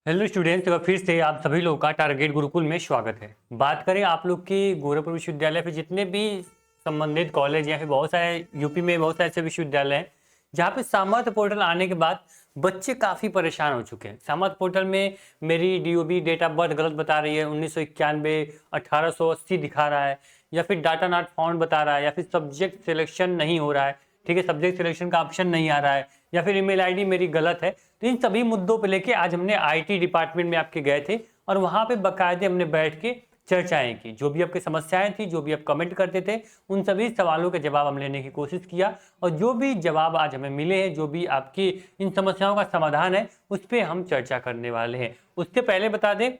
Hello students, तो फिर से आप सभी लोगों का टारगेट गुरुकुल में स्वागत है। बात करें आप लोग की गोरखपुर विश्वविद्यालय फिर जितने भी संबंधित कॉलेज या फिर बहुत सारे यूपी में बहुत सारे ऐसे विश्वविद्यालय हैं जहाँ पे सामर्थ्य पोर्टल आने के बाद बच्चे काफ़ी परेशान हो चुके हैं। सामर्थ्य पोर्टल में मेरी डीओबी डेट ऑफ बर्थ गलत बता रही है, 1991 1880 दिखा रहा है, या फिर डाटा नॉट फाउंड बता रहा है, या फिर सब्जेक्ट सिलेक्शन नहीं हो रहा है। ठीक है, सब्जेक्ट सिलेक्शन का ऑप्शन नहीं आ रहा है, या फिर ईमेल आईडी मेरी गलत है। तो इन सभी मुद्दों पे लेके आज हमने आईटी डिपार्टमेंट में आपके गए थे और वहां पे बकायदे हमने बैठ के चर्चाएं की। जो भी आपकी समस्याएं थी, जो भी आप कमेंट करते थे, उन सभी सवालों के जवाब हम लेने की कोशिश किया और जो भी जवाब आज हमें मिले हैं, जो भी आपकी इन समस्याओं का समाधान है, उस पर हम चर्चा करने वाले हैं। उससे पहले बता दें,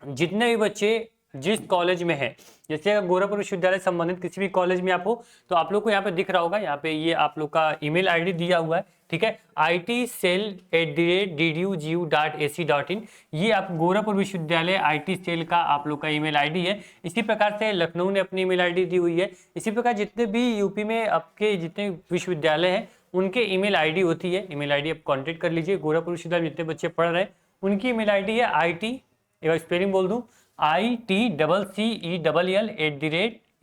जितने भी बच्चे जिस कॉलेज में है, जैसे अगर गोरखपुर विश्वविद्यालय संबंधित किसी भी कॉलेज में आप हो तो आप लोग को यहाँ पे दिख रहा होगा, यहाँ पे ये आप लोग का ईमेल आईडी दिया हुआ है। ठीक है, itcell@ddu.ac.in, ये आप गोरखपुर विश्वविद्यालय आईटी सेल का आप लोग का ईमेल आईडी है। इसी प्रकार से लखनऊ ने अपनी ईमेल आईडी दी हुई है। इसी प्रकार जितने भी यूपी में आपके जितने विश्वविद्यालय हैं उनके ईमेल आईडी होती है। ईमेल आईडी आप कॉन्टेक्ट कर लीजिए। गोरखपुर विश्वविद्यालय जितने बच्चे पढ़ रहे हैं उनकी ईमेल आईडी है IT, एक बार स्पेलिंग बोल दूं, ITCCELL@,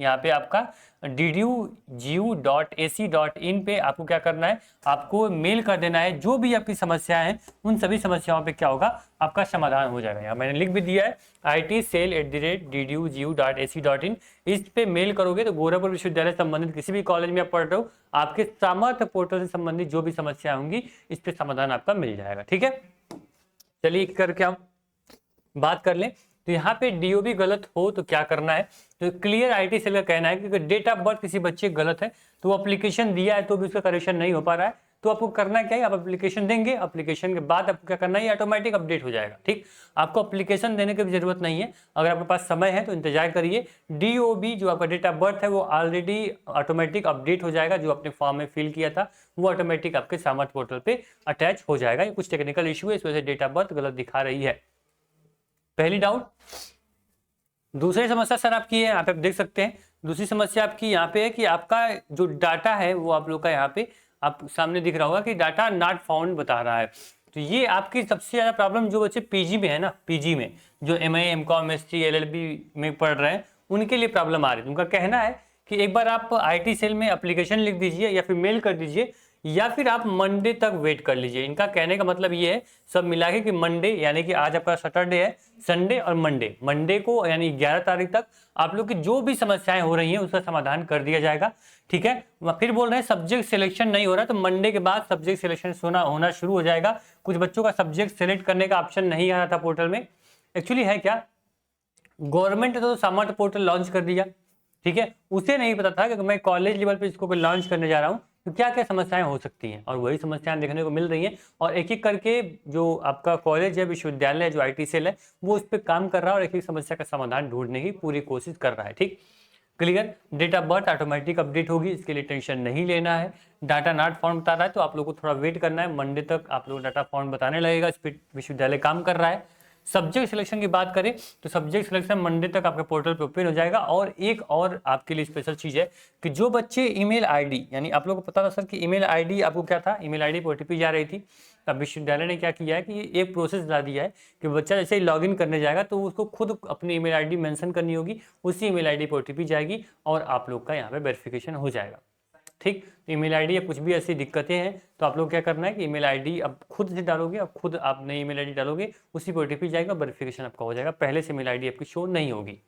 यहाँ पे आपका DDU.GU.AC.in पे आपको क्या करना है, आपको मेल कर देना है। जो भी आपकी समस्या है उन सभी समस्याओं पे क्या होगा, आपका समाधान हो जाएगा। यहाँ मैंने लिख भी दिया है ITCELL@DDU.GU.AC.in। इस पे मेल करोगे तो गोरखपुर विश्वविद्यालय संबंधित किसी भी कॉलेज में आप पढ़ रहे हो, आपके सामर्थ्य पोर्टल से संबंधित जो भी समस्या होंगी इस पे समाधान आपका मिल जाएगा। ठीक है, चलिए करके हम बात कर लें। तो यहाँ पे डीओबी गलत हो तो क्या करना है, तो क्लियर आईटी सेल का कहना है कि अगर डेट ऑफ बर्थ किसी बच्चे गलत है तो एप्लीकेशन दिया है तो भी उसका करेक्शन नहीं हो पा रहा है, तो आपको करना क्या है, आप एप्लीकेशन देंगे। एप्लीकेशन के बाद आपको क्या करना है, ये ऑटोमेटिक अपडेट हो जाएगा। ठीक, आपको एप्लीकेशन देने की भी जरूरत नहीं है। अगर आपके पास समय है तो इंतजार करिए। डीओबी जो आपका डेट ऑफ बर्थ है वो ऑलरेडी ऑटोमेटिक अपडेट हो जाएगा। जो आपने फॉर्म में फिल किया था वो ऑटोमेटिक आपके सामर्थ्य पोर्टल पे अटैच हो जाएगा। ये कुछ टेक्निकल इशू है, इस वजह से डेट ऑफ बर्थ गलत दिखा रही है। पहली डाउट। दूसरी समस्या सर आपकी है, यहाँ पे आप देख सकते हैं। दूसरी समस्या आपकी यहाँ पे है कि आपका जो डाटा है वो आप लोग का यहाँ पे आप सामने दिख रहा होगा कि डाटा नॉट फाउंड बता रहा है। तो ये आपकी सबसे ज्यादा प्रॉब्लम जो बच्चे पीजी में है ना, पीजी में जो MA MCOM ST LLB में पढ़ रहे हैं उनके लिए प्रॉब्लम आ रही है। उनका कहना है कि एक बार आप IT सेल में एप्लीकेशन लिख दीजिए या फिर मेल कर दीजिए, या फिर आप मंडे तक वेट कर लीजिए। इनका कहने का मतलब ये है सब मिला के कि मंडे, यानी कि आज आपका सैटरडे है, संडे और मंडे को यानी 11 तारीख तक आप लोग की जो भी समस्याएं हो रही हैं उसका समाधान कर दिया जाएगा। ठीक है, फिर बोल रहे हैं सब्जेक्ट सिलेक्शन नहीं हो रहा, तो मंडे के बाद सब्जेक्ट सिलेक्शन होना शुरू हो जाएगा। कुछ बच्चों का सब्जेक्ट सिलेक्ट करने का ऑप्शन नहीं आ रहा था पोर्टल में। एक्चुअली है क्या, गवर्नमेंट ने तो सामर्थ्य पोर्टल लॉन्च कर दिया, ठीक है, उसे नहीं पता था कि मैं कॉलेज लेवल पे इसको लॉन्च करने जा रहा हूँ तो क्या क्या समस्याएं हो सकती हैं, और वही समस्याएं देखने को मिल रही हैं। और एक एक करके जो आपका कॉलेज है, विश्वविद्यालय है, जो IT सेल है, वो उस पर काम कर रहा है और एक एक समस्या का समाधान ढूंढने की पूरी कोशिश कर रहा है। ठीक, clear. Date of birth automatic update होगी, इसके लिए टेंशन नहीं लेना है। डाटा नॉट फाउंड बता रहा है तो आप लोग को थोड़ा वेट करना है, मंडे तक आप लोग डाटा फाउंड बताने लगेगा। इस पर विश्वविद्यालय काम कर रहा है। सब्जेक्ट सिलेक्शन की बात करें तो सब्जेक्ट सिलेक्शन मंडे तक आपके पोर्टल पे ओपन हो जाएगा। और एक और आपके लिए स्पेशल चीज है कि जो बच्चे ईमेल आईडी, यानी आप लोगों को पता था सर कि ईमेल आईडी आपको क्या था, ईमेल आईडी पे OTP जा रही थी। तब विश्वविद्यालय ने क्या किया है कि एक प्रोसेस ला दिया है कि बच्चा जैसे ही लॉगिन करने जाएगा तो उसको खुद अपनी ईमेल आईडी मेंशन करनी होगी, उसी ईमेल आईडी पे OTP जाएगी और आप लोग का यहाँ पे वेरिफिकेशन हो जाएगा। ठीक, तो ईमेल आईडी या कुछ भी ऐसी दिक्कतें हैं तो आप लोग क्या करना है कि ईमेल आईडी अब खुद से डालोगे, अब खुद आप नई ईमेल आईडी डालोगे, उसी पे OTP जाएगा, वेरिफिकेशन आपका हो जाएगा। पहले से ईमेल आईडी आपकी शो नहीं होगी।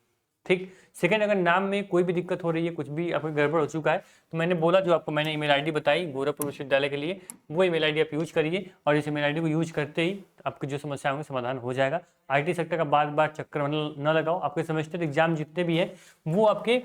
ठीक, सेकंड, अगर नाम में कोई भी दिक्कत हो रही है, कुछ भी आपको गड़बड़ हो चुका है, तो मैंने बोला जो आपको मैंने ईमेल आईडी बताई गोरखपुर विश्वविद्यालय के लिए, वो ईमेल आईडी आप यूज करिए और इस ईमेल आईडी को यूज करते ही आपकी जो समस्या होंगे समाधान हो जाएगा। IT सेक्टर का बार बार चक्कर न लगाओ। आपके सेमेस्टर एग्जाम जितने भी हैं वो आपके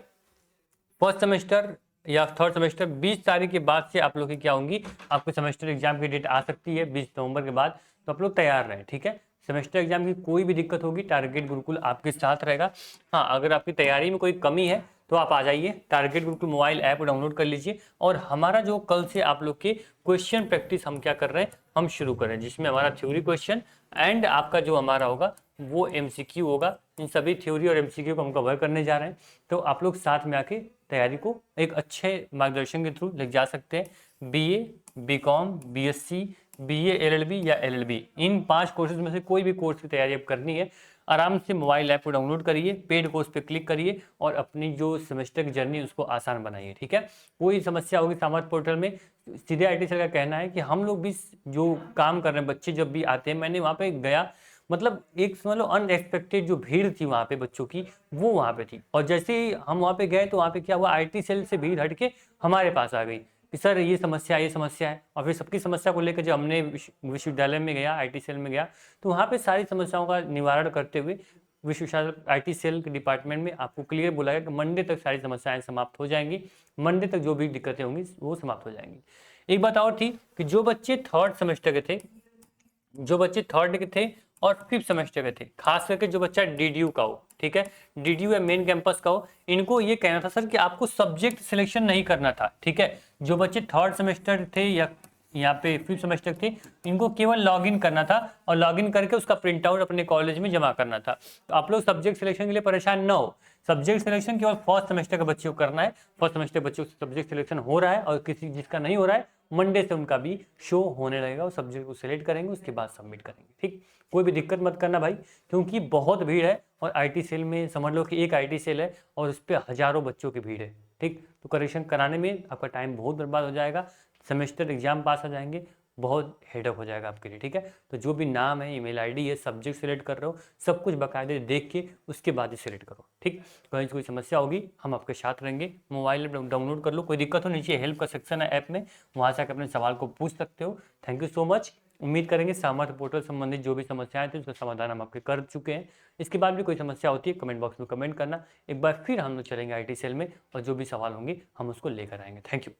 फर्स्ट सेमेस्टर या थर्ड सेमेस्टर 20 तारीख के बाद से आप लोग की क्या होंगी, आपके सेमेस्टर एग्जाम की डेट आ सकती है 20 नवंबर के बाद, तो आप लोग तैयार रहें। ठीक है, सेमेस्टर एग्जाम की कोई भी दिक्कत होगी टारगेट गुरुकुल आपके साथ रहेगा। हाँ, अगर आपकी तैयारी में कोई कमी है तो आप आ जाइए, target Gurukul mobile app download कर लीजिए। और हमारा जो कल से आप लोग के क्वेश्चन प्रैक्टिस हम क्या कर रहे हैं, हम शुरू कर रहे हैं, जिसमें हमारा थ्योरी क्वेश्चन एंड आपका जो हमारा होगा वो MCQ होगा। इन सभी थ्योरी और MCQ को हम कवर करने जा रहे हैं, तो आप लोग साथ में आके तैयारी को एक अच्छे मार्गदर्शन के थ्रू ले जा सकते हैं। BA BCom BSc BA LLB या LLB, इन 5 कोर्सेज में से कोई भी कोर्स की तैयारी आप करनी है, आराम से मोबाइल ऐप को डाउनलोड करिए, पेड कोर्स पे क्लिक करिए और अपनी जो सेमेस्टर की जर्नी उसको आसान बनाइए। ठीक है, कोई समस्या होगी सामर्थ पोर्टल में, सीधे IT सेल का कहना है कि हम लोग भी जो काम कर रहे हैं, बच्चे जब भी आते हैं, मैंने वहाँ पे गया, मतलब एक समझ लो अनएक्सपेक्टेड जो भीड़ थी वहाँ पे बच्चों की, वो वहाँ पे थी। और जैसे ही हम वहाँ पे गए तो वहाँ पे क्या हुआ, IT सेल से भीड़ हट के हमारे पास आ गई कि सर ये समस्या है। और फिर सबकी समस्या को लेकर जब हमने विश्वविद्यालय में गया, IT सेल में गया, तो वहाँ पे सारी समस्याओं का निवारण करते हुए विश्वविद्यालय IT सेल के डिपार्टमेंट में आपको क्लियर बोला गया कि मंडे तक सारी समस्याएं समाप्त हो जाएंगी, मंडे तक जो भी दिक्कतें होंगी वो समाप्त हो जाएंगी। एक बात और थी कि जो बच्चे थर्ड सेमेस्टर के थे और 5th सेमेस्टर के थे, खास करके जो बच्चा DDU का हो, ठीक है, DDU या मेन कैंपस का हो, इनको ये कहना था सर कि आपको सब्जेक्ट सिलेक्शन नहीं करना था। ठीक है, जो बच्चे थर्ड सेमेस्टर थे या यहाँ पे 5th सेमेस्टर थे, इनको केवल लॉगिन करना था और लॉगिन करके उसका प्रिंट आउट अपने कॉलेज में जमा करना था। तो आप लोग सब्जेक्ट सिलेक्शन के लिए परेशान न हो, सब्जेक्ट सिलेक्शन केवल फर्स्ट सेमेस्टर के बच्चे को करना है। फर्स्ट सेमेस्टर के बच्चों को सब्जेक्ट सिलेक्शन हो रहा है, और किसी जिसका नहीं हो रहा है, मंडे से उनका भी शो होने लगेगा, वो सब्जेक्ट को सिलेक्ट करेंगे, उसके बाद सबमिट करेंगे। ठीक, कोई भी दिक्कत मत करना भाई, क्योंकि बहुत भीड़ है और IT सेल में समझ लो कि एक IT सेल है और उस पर हजारों बच्चों की भीड़ है। ठीक, तो करेक्शन कराने में आपका टाइम बहुत बर्बाद हो जाएगा, सेमेस्टर एग्जाम पास हो जाएंगे, बहुत हेडअप हो जाएगा आपके लिए। ठीक है, तो जो भी नाम है, email ID है, सब्जेक्ट सेलेक्ट कर रहे हो, सब कुछ बाकायदे देख के उसके बाद ही सिलेक्ट करो। ठीक, कहीं कोई समस्या होगी हम आपके साथ रहेंगे। मोबाइल ऐप डाउनलोड कर लो, कोई दिक्कत हो नीचे हेल्प का सेक्शन है ऐप में, वहाँ से आकर अपने सवाल को पूछ सकते हो। Thank you so much. उम्मीद करेंगे सामर्थ पोर्टल संबंधित जो भी समस्याएं थी उसका समाधान हम आपके कर चुके हैं। इसके बाद भी कोई समस्या होती है कमेंट बॉक्स में कमेंट करना, एक बार फिर हम लोग चलेंगे IT सेल में और जो भी सवाल होंगे हम उसको लेकर आएंगे। Thank you.